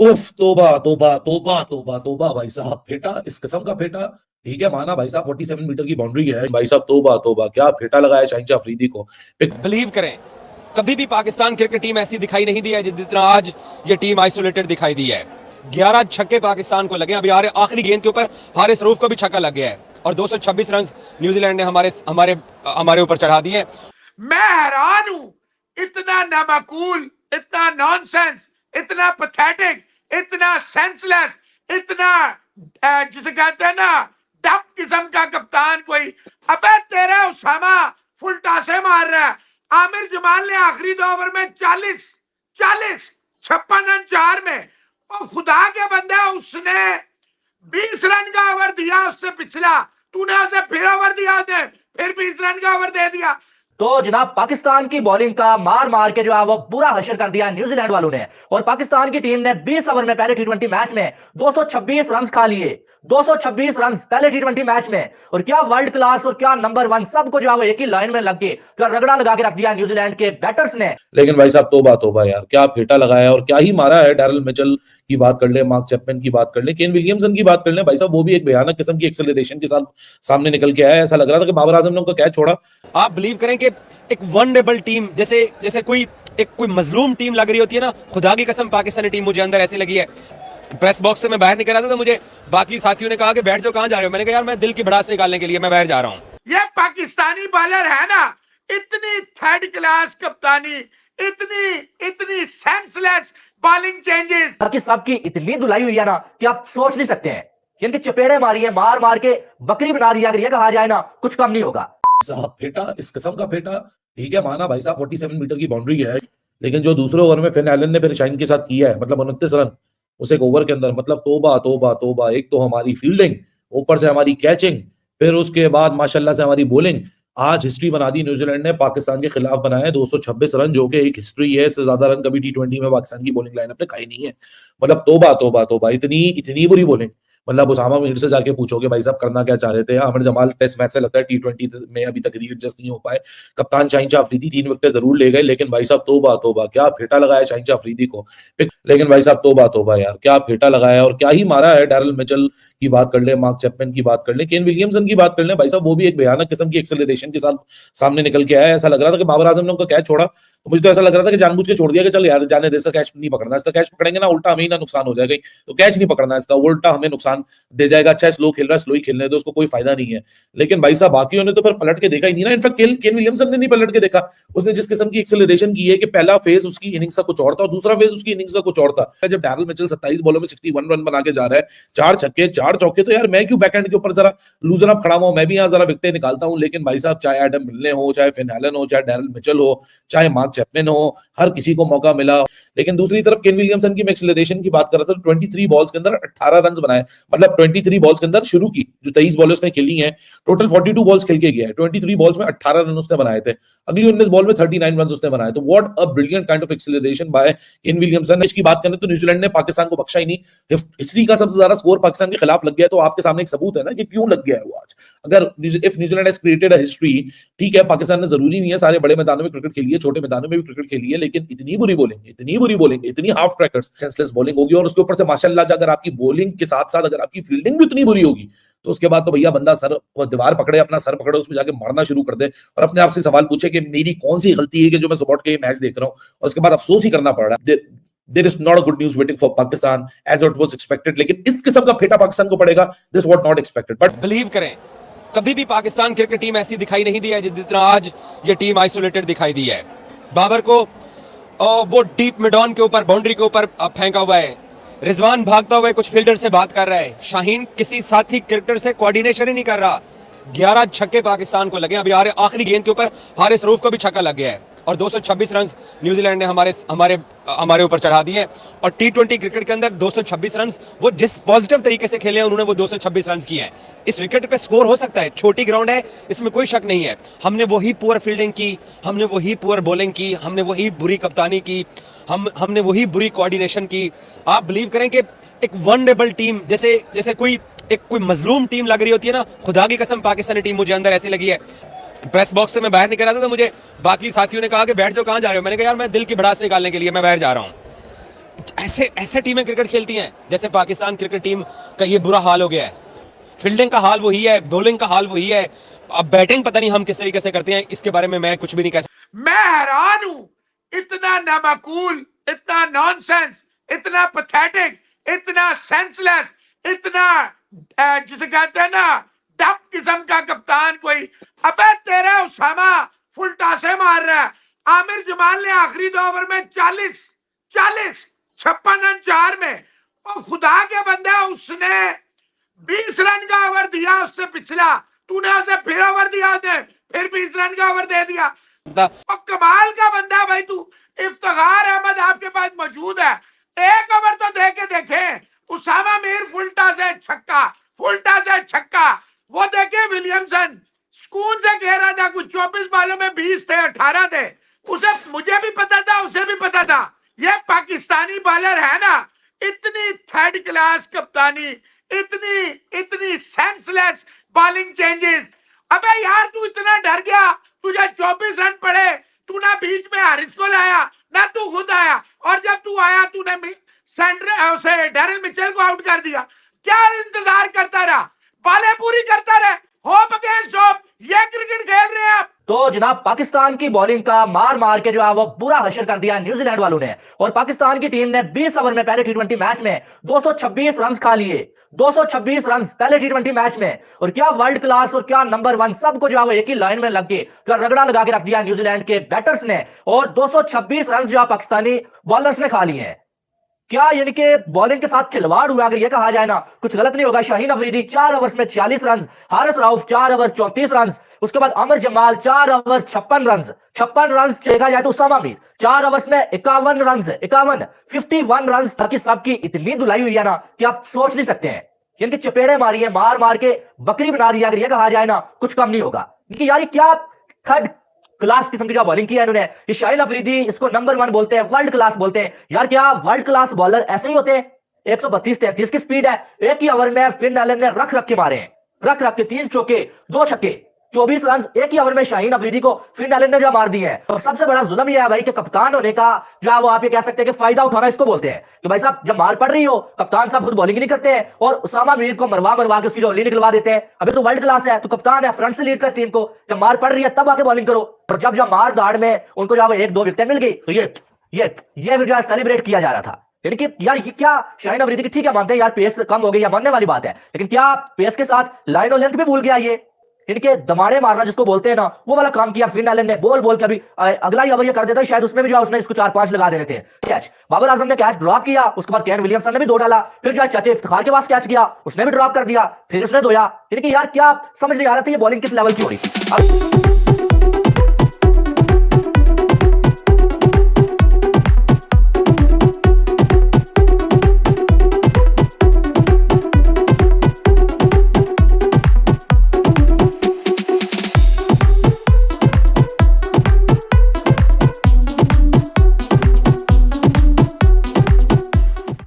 उफ, तोबा तोबा तोबा तोबा तोबा भाई साहब, फेटा इस किस्म का फेटा। ठीक है, माना भाई साहब 47 मीटर की बाउंड्री है भाई साहब, तोबा तोबा क्या फेटा लगाया शाहिन अफरीदी को। बिलीव करें, कभी भी पाकिस्तान क्रिकेट टीम ऐसी दिखाई नहीं दी है जितना आज ये टीम आइसोलेटेड दिखाई दी है। 11 छक्के पाकिस्तान को लगे, अभी आखिरी गेंद के ऊपर हारिस रऊफ को भी छक्का लग गया है और 226 रन न्यूजीलैंड ने हमारे हमारे हमारे ऊपर चढ़ा दिए। मैं हैरान हूं, इतना नामाकूल, इतना नॉनसेंस, इतना पैथेटिक, इतना सेंसलेस, इतना जिसे कहते हैं ना डब किस्म का कप्तान कोई। अबे तेरा उसामा फुल टासे मार रहा है। आमिर जमाल ने आखिरी 2 ओवर में 40 56 रन 4 में, और खुदा के बंदे उसने 20 रन का ओवर दिया उससे पिछला, तूने उसे फिर ओवर दिया, उसे फिर 20 रन का ओवर दे दिया। तो जनाब पाकिस्तान की बॉलिंग का मार मार के जो है वो बुरा हशर कर दिया न्यूजीलैंड वालों ने। और पाकिस्तान की टीम ने 20 ओवर में पहले टी20 मैच में 226 रन खा लिए। 226 रन पहले टी20 मैच में, और क्या वर्ल्ड क्लास और क्या नंबर 1 सबको जो है वो एक ही लाइन में लग के रगड़ा लगा के रख दिया न्यूजीलैंड के बैटर्स ने। लेकिन भाई साहब तोबा तोबा यार, क्या फेटा लगाया और क्या ही मारा है। डैरल मिचेल की बात कर ले, मार्क चैपमैन की बात कर ले, केन विलियमसन की बात कर ले, भाई साहब वो भी एक भयानक किस्म की एक्सेलरेशन के साथ सामने निकल के आया। ऐसा लग रहा था कि बाबर आजम ने उनका कैच छोड़ा। आप बिलीव करें कि एक वनरेबल टीम जैसे कोई मजलूम टीम लग रही होती है ना, खुदा की कसम पाकिस्तानी टीम मुझे अंदर ऐसी लगी है। प्रेस बॉक्स से मैं बाहर निकल रहा था तो मुझे बाकी साथियों ने कहा कि बैठ जाओ, कहां जा रहे हो। मैंने कहा यार मैं दिल की भड़ास निकालने के लिए मैं बाहर जा रहा हूं। ये पाकिस्तानी बॉलर है ना, इतनी थर्ड क्लास कप्तानी, इतनी सेंसलेस बॉलिंग चेंजेस, बाकी सबकी इतनी धुलाई हुई है ना कि आप सोच नहीं सकते हैं। इनकी चपेड़े मारी है, मार मार के बकरी बना दिया। अगर ये कहा जाए ना कुछ कम नहीं होगा। साहब फेटा इस किस्म का फेटा। ठीक है, माना भाई साहब 47 मीटर की बाउंड्री है, लेकिन जो दूसरे ओवर में फिन एलन ने फिर शाइन के साथ किया है, मतलब 29 रन उस एक ओवर के अंदर, मतलब तोबा तोबा तोबा। एक तो हमारी फील्डिंग, ऊपर से हमारी कैचिंग, फिर उसके बाद माशाल्लाह से हमारी बॉलिंग। आज हिस्ट्री बना दी न्यूजीलैंड ने, पाकिस्तान के खिलाफ बनाया 226 रन, जो कि एक हिस्ट्री है। इससे ज्यादा रन कभी टी20 में पाकिस्तान की बॉलिंग लाइनअप ने खाई नहीं है। मतलब तोबा तोबा तोबा, इतनी बुरी बॉलिंग। मतलब उसामा मीर से जाके पूछोगे भाई साहब करना क्या चाह रहे थे। आमिर जमाल टेस्ट मैच से लगता है टी20 में अभी तक रीएडजस्ट नहीं हो पाए। कप्तान शाहिन अफरीदी 3 विकेट जरूर ले गए, लेकिन भाई साहब तोबा तोबा क्या फेटा लगाया शाहिन अफरीदी को। लेकिन भाई साहब तोबा तोबा यार, क्या फेटा लगाया और क्या ही मारा है। डैरल मिचेल की बात कर ले, मार्क चैपमैन की बात कर ले, केन विलियमसन की बात कर ले, भाई साहब वो भी एक भयानक किस्म की एक्सेलरेशन के साथ सामने निकल के आया। ऐसा लग रहा था कि बाबर आजम ने उनका कैच छोड़ा, तो मुझे तो ऐसा लग रहा था कि जानबूझ के छोड़ दिया कि चल यार जाने दे, इसका कैच नहीं पकड़ना। इसका कैच पकड़ेंगे ना उल्टा हमें ही ना नुकसान हो जाएगा, तो कैच नहीं पकड़ना इसका, उल्टा हमें नुकसान दे जाएगा। अच्छा स्लो खेल रहा है, स्लो ही खेलने दो, उसको कोई फायदा नहीं है। लेकिन भाई साहब बाकियों ने तो फिर पलट के देखा ही नहीं ना। इनफैक्ट केन विलियमसन ने नहीं पलट के देखा। उसने जिस किस्म की एक्सेलरेशन की है कि पहला फेज उसकी इनिंग्स का कुछ और था और दूसरा फेज उसकी इनिंग्स का कुछ और था। जब डैरल मिचेल 27 बॉलों में 61 रन बना के जा रहा है, 4 छक्के 4 चौके, तो यार मैं क्यों बैकएंड के ऊपर जरा लूजर अप खड़ा हुआ, मैं भी यहाँ जरा विकेटें निकालता हूँ। लेकिन भाई साहब चाहे एडम मिलने हो, चाहे फिन एलन हो, चाहे डैरल मिचेल हो, चाहे मार्क चैपमैन हो, हर किसी को मौका मिला। लेकिन दूसरी तरफ केन विलियमसन की मैं एक्सेलरेशन की बात कर रहा था, 23 बॉल्स के अंदर 18 रन बनाए। मतलब 23 बॉल्स के अंदर शुरू की जो 23 बॉल उसने खेली हैं, टोटल 42 बॉल्स खेल के गया है। 23 बॉल्स में 18 रन उसने बनाए थे, अगली 19 बॉल में 39 रन उसने बनाए। तो what a brilliant kind of acceleration by Kane Williamson. इसकी बात करें तो न्यूजीलैंड ने पाकिस्तान को बख्शा ही नहीं। हिस्ट्री का सबसे ज्यादा स्कोर पाकिस्तान के खिलाफ लग गया, तो आपके सामने एक सबूत है ना कि क्यों लग गया है वो आज। अगर if New Zealand has created a history, ठीक है, पाकिस्तान ने जरूरी नहीं है सारे बड़े मैदानों में क्रिकेट खेली है, छोटे मैदानों में भी क्रिकेट खेली है, लेकिन इतनी बुरी बॉलिंग, इतनी हाफ ट्रैकर्स, सेंसलेस बॉलिंग होगी, और उसके ऊपर से माशाल्लाह अगर आपकी बॉलिंग के साथ साथ अगर आपकी फील्डिंग भी उतनी बुरी होगी, तो उसके बाद तो भैया बंदा सर दीवार पकड़े, अपना सर पकड़े, उसमें जाके मारना शुरू कर दे और अपने आप से सवाल पूछे कि मेरी कौन सी गलती है कि जो मैं सुबह के मैच देख रहा हूं, और उसके बाद अफसोस ही करना पड़ रहा है। There is not a good news waiting for Pakistan as it was expected, लेकिन इस किस्म का फेटा पाकिस्तान को पड़ेगा, this was not expected। But believe करें, कभी भी पाकिस्तान क्रिकेट टीम ऐसी दिखाई नहीं दी है जितना आज ये टीम आइसोलेटेड दिखाई दी है। बाबर को वो डीप मिडॉन के ऊपर, बाउंड्री के ऊपर फेंका हुआ है। रिजवान भागता हुआ कुछ फील्डर से बात कर रहा है। शाहीन किसी साथी क्रिकेटर से कोऑर्डिनेशन ही नहीं कर रहा। 11 छक्के पाकिस्तान को लगे, अभी आखिरी गेंद के ऊपर हारिस रऊफ को भी छक्का लग गया है और 226 रन न्यूजीलैंड ने हमारे ऊपर चढ़ा दिए। और टी20 क्रिकेट के अंदर 226 रन, वो जिस पॉजिटिव तरीके से खेले हैं उन्होंने वो 226 रन किए हैं। इस विकेट पे स्कोर हो सकता है, छोटी ग्राउंड है, इसमें कोई शक नहीं है। हमने वही पुअर फील्डिंग की, हमने वही पुअर बॉलिंग की, हमने वही बुरी कप्तानी की, हमने वही बुरी कोऑर्डिनेशन की। आप बिलीव करें कि एक वनरेबल टीम जैसे कोई मजलूम टीम लग रही होती है ना, खुदा की कसम पाकिस्तानी टीम मुझे अंदर ऐसी लगी है। प्रेस बॉक्स से मैं बाहर निकल रहा था तो मुझे बाकी साथियों ने कहा कि बैठ जाओ, कहां जा रहे हो। मैंने कहा यार मैं दिल की भड़ास निकालने के लिए मैं बाहर जा रहा हूं। ऐसे ऐसे टीमें क्रिकेट खेलती हैं जैसे पाकिस्तान क्रिकेट टीम का ये बुरा हाल हो गया है। फील्डिंग का हाल वही है, बॉलिंग का हाल वही है, अब बैटिंग पता नहीं हम किस तरीके से करते हैं, इसके बारे में मैं कुछ भी नहीं कह सकता। मैं हैरान हूं, इतना नामाकूल, इतना नॉनसेंस, इतना पैथेटिक, इतना सेंसलेस, इतना जिसे कहते हैं ना डब किस्म का कप्तान कोई। अबे तेरा उसामा फुल टासे मार रहा है। आमिर जमाल ने आखिरी 2 ओवर में 40 56 रन 4 में, और खुदा के बंदा उसने 20 रन का ओवर दिया उससे पिछला, तूने उसे फिर ओवर दिया, उसे फिर 20 रन का ओवर दे दिया। और कमाल का बंदा भाई तू। इफ्तिखार अहमद आपके पास मौजूद है, 1 ओवर तो दे के देखे। उसामा मीर फुलटा से छक्का, फुलटा से छक्का। वो देखे विलियमसन सुकून से कह रहा था, कुछ 24 बालों में 20 थे, 18 थे। उसे, मुझे भी पता था, उसे भी पता था, ये पाकिस्तानी बॉलर है ना, इतनी थर्ड क्लास कप्तानी, इतनी सेंसलेस बॉलिंग चेंजेस। अबे यार तू इतना डर गया, तुझे 24 रन पड़े, तू ना बीच में हारिस को लाया ना तू खुद आया, और जब तू आया तूने डैरेल मिचेल को आउट कर दिया। क्या इंतजार करता रहा? बालें पूरी करता रहे, होप अगेंस्ट होप, ये क्रिकेट खेल रहे हैं आप। तो जनाब पाकिस्तान की बॉलिंग का मार मार के जो है वो बुरा हशर कर दिया न्यूजीलैंड वालों ने, और पाकिस्तान की टीम ने 20 ओवर में पहले टी20 मैच में 226 रन खा लिए। 226 रन पहले टी20 मैच में, और क्या वर्ल्ड क्लास और क्या नंबर 1 सबको जो है वो एक ही लाइन में लग के रगड़ा लगा के रख दिया न्यूजीलैंड के बैटर्स ने, और 226 रन जो पाकिस्तानी बॉलर्स ने खा लिए हैं। क्या यानी कि बॉलिंग के साथ खिलवाड़ हुआ, अगर ये कहा जाए ना, कुछ गलत नहीं होगा। शाहीन अफरीदी 4 ओवर्स में 46 run, Haris Rauf 4 over 34 run, उसके बाद आमिर जमाल 4 ओवर 56 रन देखा जाए तो उसामा मीर 4 ओवर्स में 51 रन 51 रन तक की सबकी इतनी धुलाई हुई है ना कि आप सोच नहीं सकते हैं। यानी कि चपेड़े मारी है, मार मार के बकरी बना दिया, अगर ये कहा जाए ना, कुछ कम नहीं होगा। क्योंकि यार क्या थर्ड क्लास किस्म की जो बॉलिंग की है इन्होंने। ये शाहीन अफरीदी, इसको नंबर 1 बोलते हैं, वर्ल्ड क्लास बोलते हैं। यार क्या वर्ल्ड क्लास बॉलर ऐसे ही होते हैं? 132-33 की स्पीड है। एक ही ओवर में फिन एलन ने रख के मारे हैं, रख के 3 चौके 2 छक्के, 24 रन एक ही ओवर में शाहीन अफरीदी को फिन एलन ने जो मार दिए हैं। और सबसे बड़ा जुल्म यह है भाई कि कप्तान होने का जो है वो आप ये कह सकते हैं कि फायदा उठाना इसको बोलते हैं कि भाई साहब जब मार पड़ रही हो, कप्तान साहब खुद बॉलिंग नहीं करते हैं और उसामा मीर को मरवा के उसकी जो निकलवा देते हैं। अभी तो वर्ल्ड क्लास है, तो कप्तान है, फ्रंट से लीड कर टीम को, जब मार पड़ रही है तब आके बॉलिंग करो। और जब मार दाड़ में उनको जो है 1-2 विकेटें मिल गई तो ये भी जो है सेलिब्रेट किया जा रहा था। यानी कि यार ये क्या शाहीन अफरीदी की, ठीक है मानते हैं यार पेस कम हो गई या मानने वाली बात है, लेकिन क्या पेस के साथ लाइन और लेंथ भी भूल गया ये? इनके दमाड़े मारना जिसको बोलते हैं ना, वो वाला काम किया फिन एलन ने। बोल के अभी अगला ही ओवर ये कर देता, शायद उसमें भी जो उसने इसको 4-5 लगा देने थे कैच। बाबर आजम ने कैच ड्रॉप किया, उसके बाद केन विलियमसन ने भी 2 डाला, फिर जो है चाचे इफ्तिखार के पास कैच किया, उसने भी ड्रॉप कर दिया, फिर उसने 2 यार क्या समझ नहीं आ रहा था ये बॉलिंग किस लेवल की हो रही थी।